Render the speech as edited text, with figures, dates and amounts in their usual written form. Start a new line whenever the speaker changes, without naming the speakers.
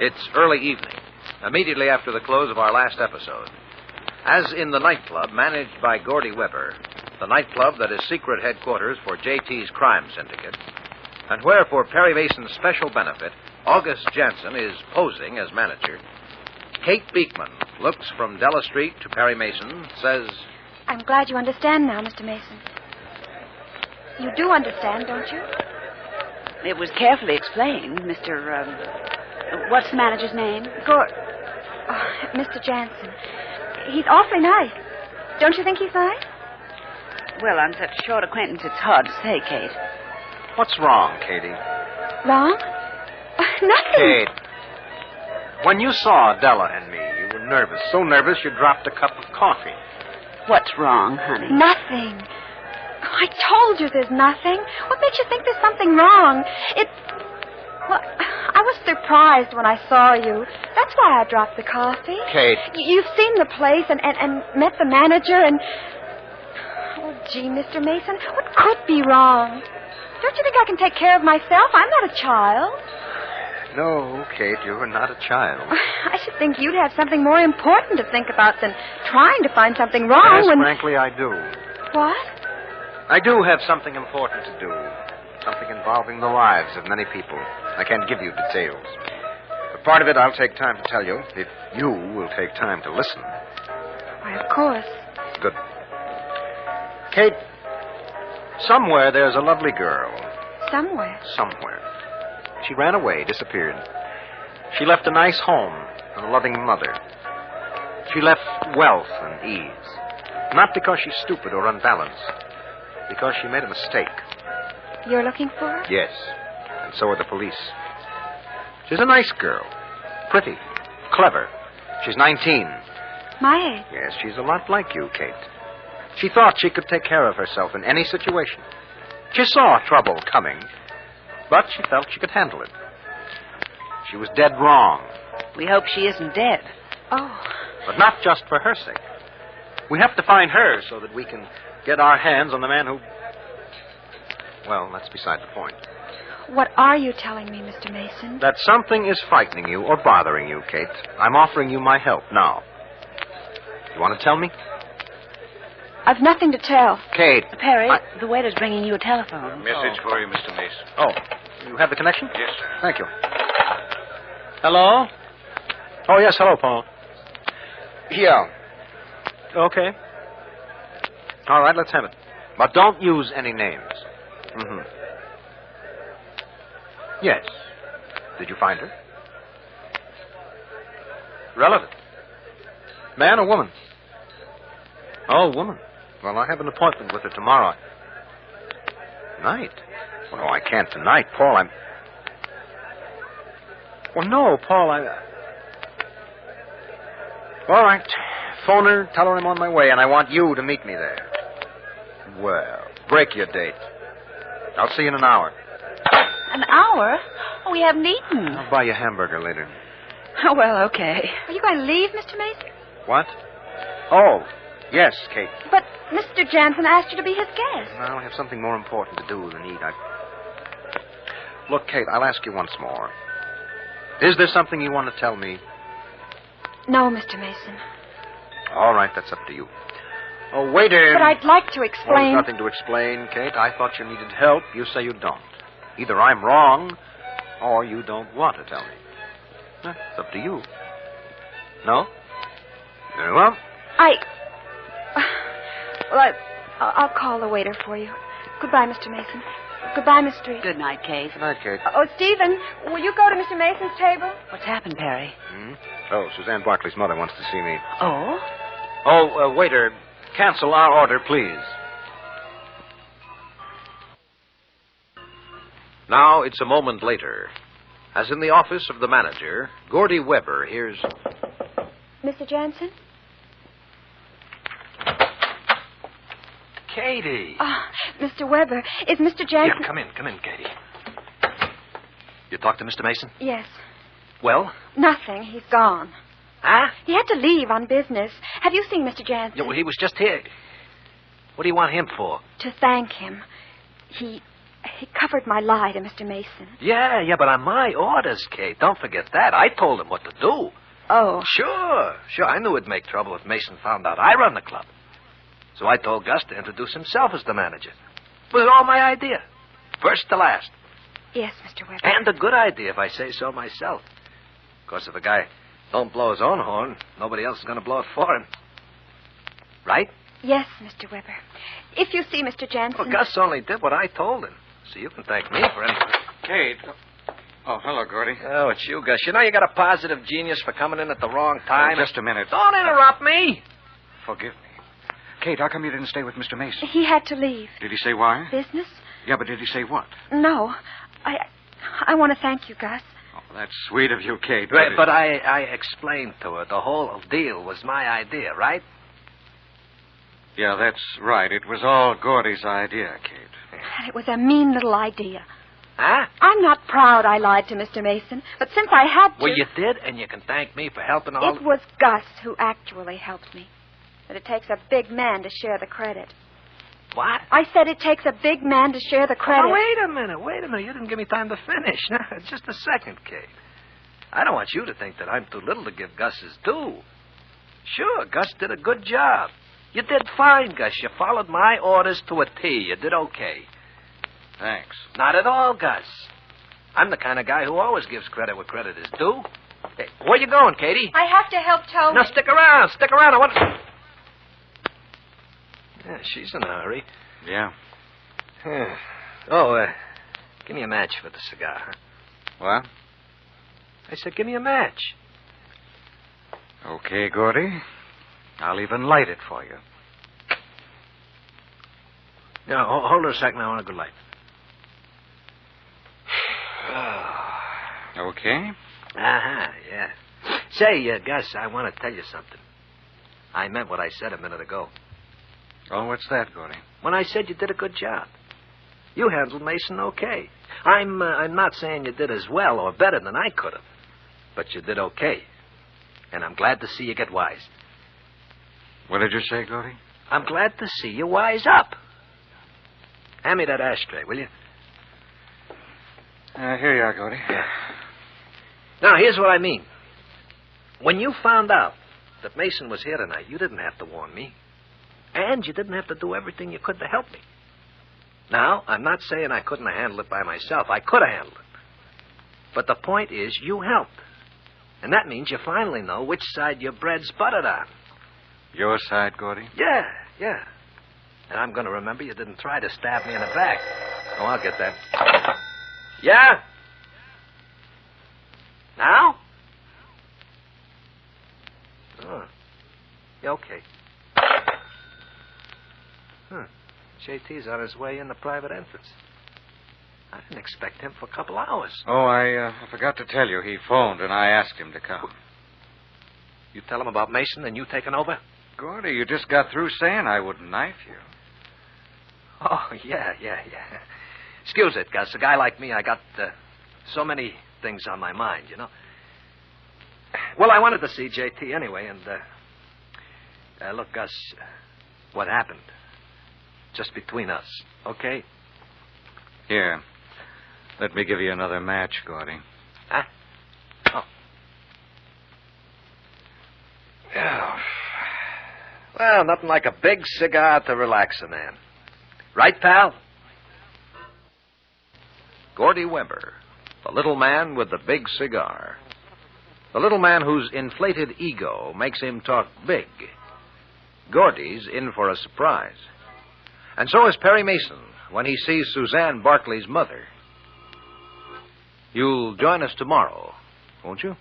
It's early evening, immediately after the close of our last episode. As in the nightclub managed by Gordy Weber, the nightclub that is secret headquarters for JT's crime syndicate, and where, for Perry Mason's special benefit, August Jansen is posing as manager, Kate Beekman looks from Della Street to Perry Mason, says,
I'm glad you understand now, Mr. Mason. You do understand, don't you?
It was carefully explained, Mr. What's the manager's name?
Mr. Jansen. He's awfully nice. Don't you think he's nice?
Well, on such short acquaintance, it's hard to say, Kate.
What's wrong, Katie?
Wrong? Nothing.
Kate, when you saw Della and me, you were nervous. So nervous you dropped a cup of coffee.
What's wrong, honey?
Nothing. I told you there's nothing. What makes you think there's something wrong? Well, I was surprised when I saw you. That's why I dropped the coffee.
Kate.
You've seen the place and met the manager and... Oh, gee, Mr. Mason, what could be wrong? Don't you think I can take care of myself? I'm not a child.
No, Kate, you're not a child.
I should think you'd have something more important to think about than trying to find something wrong
Yes,
when...
frankly, I do.
What?
I do have something important to do. Something involving the lives of many people. I can't give you details. But part of it I'll take time to tell you, if you will take time to listen.
Why, of course.
Good. Kate, somewhere there's a lovely girl.
Somewhere.
Somewhere. She ran away, disappeared. She left a nice home and a loving mother. She left wealth and ease. Not because she's stupid or unbalanced. Because she made a mistake.
You're looking for her?
Yes. And so are the police. She's a nice girl. Pretty. Clever. She's 19.
My age?
Yes, she's a lot like you, Kate. She thought she could take care of herself in any situation. She saw trouble coming, but she felt she could handle it. She was dead wrong.
We hope she isn't dead.
Oh.
But not just for her sake. We have to find her so that we can get our hands on the man who... Well, that's beside the point.
What are you telling me, Mr. Mason?
That something is frightening you or bothering you, Kate. I'm offering you my help now. You want to tell me?
I've nothing to tell.
Kate.
Perry, the waiter's bringing you a telephone.
Message for you, Mr. Mason.
Oh, you have the connection?
Yes, sir.
Thank you. Hello? Oh, yes, hello, Paul. Yeah. Okay. All right, let's have it. But don't use any names. Mm-hmm. Yes. Did you find her? Relative. Man or woman? Oh, woman. Well, I have an appointment with her tomorrow. Night? Well, no, I can't tonight, Paul. Well, no, Paul, All right. Phone her, tell her I'm on my way, and I want you to meet me there. Well, break your date. I'll see you in an hour.
An hour? Oh, we haven't eaten.
I'll buy you a hamburger later.
Oh, well, okay.
Are you going to leave, Mr. Mason?
What? Oh, yes, Kate.
But Mr. Jansen asked you to be his guest.
Well, I have something more important to do than eat. Look, Kate, I'll ask you once more. Is there something you want to tell me?
No, Mr. Mason.
All right, that's up to you. Oh, waiter.
But I'd like to
Well,
explain...
there's nothing to explain, Kate. I thought you needed help. You say you don't. Either I'm wrong, or you don't want to tell me. It's up to you. No? Very well.
Well, I'll call the waiter for you. Goodbye, Mr. Mason. Goodbye, Miss Street.
Good night, Kate.
Good night, Kate.
Oh, Stephen, will you go to Mr. Mason's table?
What's happened, Perry?
Oh, Suzanne Barkley's mother wants to see me.
Oh?
Oh, waiter, cancel our order, please.
Now it's a moment later. As in the office of the manager, Gordy Weber hears...
Mr. Jansen?
Katie.
Mr. Weber, is Mr. Jansen...
Yeah, come in, Katie. You talked to Mr. Mason?
Yes.
Well?
Nothing. He's gone.
Huh?
He had to leave on business. Have you seen Mr. Jansen?
Yeah, well, he was just here. What do you want him for?
To thank him. He He covered my lie to Mr. Mason.
Yeah, but on my orders, Kate. Don't forget that. I told him what to do.
Oh.
Sure. I knew it'd make trouble if Mason found out I run the club. So I told Gus to introduce himself as the manager. It was all my idea. First to last.
Yes, Mr. Weber.
And a good idea, if I say so myself. Of course, if a guy don't blow his own horn, nobody else is going to blow it for him. Right?
Yes, Mr. Weber. If you see Mr. Jansen...
Well, Gus only did what I told him. So you can thank me for anything.
Kate. Oh, hello, Gordy.
Oh, it's you, Gus. You know you got a positive genius for coming in at the wrong time.
Oh, just a minute.
Don't interrupt me.
Forgive me. Kate, how come you didn't stay with Mr. Mason?
He had to leave.
Did he say why?
Business?
Yeah, but did he say what?
No. I want to thank you, Gus.
Oh, that's sweet of you, Kate.
But I explained to her the whole deal was my idea, right?
Yeah, that's right. It was all Gordy's idea, Kate.
And it was a mean little idea.
Huh?
I'm not proud I lied to Mr. Mason, but since I had to...
Well, you did, and you can thank me for helping all...
It was Gus who actually helped me. But it takes a big man to share the credit.
What?
I said it takes a big man to share the credit.
Oh, wait a minute. You didn't give me time to finish. Just a second, Kate. I don't want you to think that I'm too little to give Gus his due. Sure, Gus did a good job. You did fine, Gus. You followed my orders to a T. You did okay.
Thanks.
Not at all, Gus. I'm the kind of guy who always gives credit where credit is due. Hey, where you going, Katie?
I have to help Toby.
Now, stick around. I want to... Yeah, she's in a hurry.
Yeah.
Give me a match for the cigar, huh?
What?
I said, give me a match.
Okay, Gordy. I'll even light it for you.
No, hold her a second. I want a good light.
Okay.
Uh-huh, yeah. Say, Gus, I want to tell you something. I meant what I said a minute ago.
Oh, what's that, Gordy?
When I said you did a good job. You handled Mason okay. I'm not saying you did as well or better than I could have. But you did okay. And I'm glad to see you get wise.
What did you say, Gordy?
I'm glad to see you wise up. Hand me that ashtray, will you?
Here you are, Gordy.
Yeah. Now, here's what I mean. When you found out that Mason was here tonight, you didn't have to warn me. And you didn't have to do everything you could to help me. Now, I'm not saying I couldn't have handled it by myself. I could have handled it. But the point is, you helped. And that means you finally know which side your bread's buttered on.
Your side, Gordy?
Yeah. And I'm going to remember you didn't try to stab me in the back. Oh, I'll get that. Yeah? Now? Oh. Yeah, okay. JT's on his way in the private entrance. I didn't expect him for a couple hours.
Oh, I forgot to tell you. He phoned, and I asked him to come.
You tell him about Mason and you taking over?
Gordy, you just got through saying I wouldn't knife you.
Oh, yeah. Excuse it, Gus. A guy like me, I got so many things on my mind, you know. Well, I wanted to see JT anyway, and, look, Gus, what happened? Just between us, okay?
Here. Let me give you another match, Gordy.
Huh? Oh. Oh. Well, nothing like a big cigar to relax a man. Right, pal? Gordy Weber, the little man with the big cigar. The little man whose inflated ego makes him talk big. Gordy's in for a surprise. And so is Perry Mason when he sees Suzanne Barkley's mother. You'll join us tomorrow, won't you?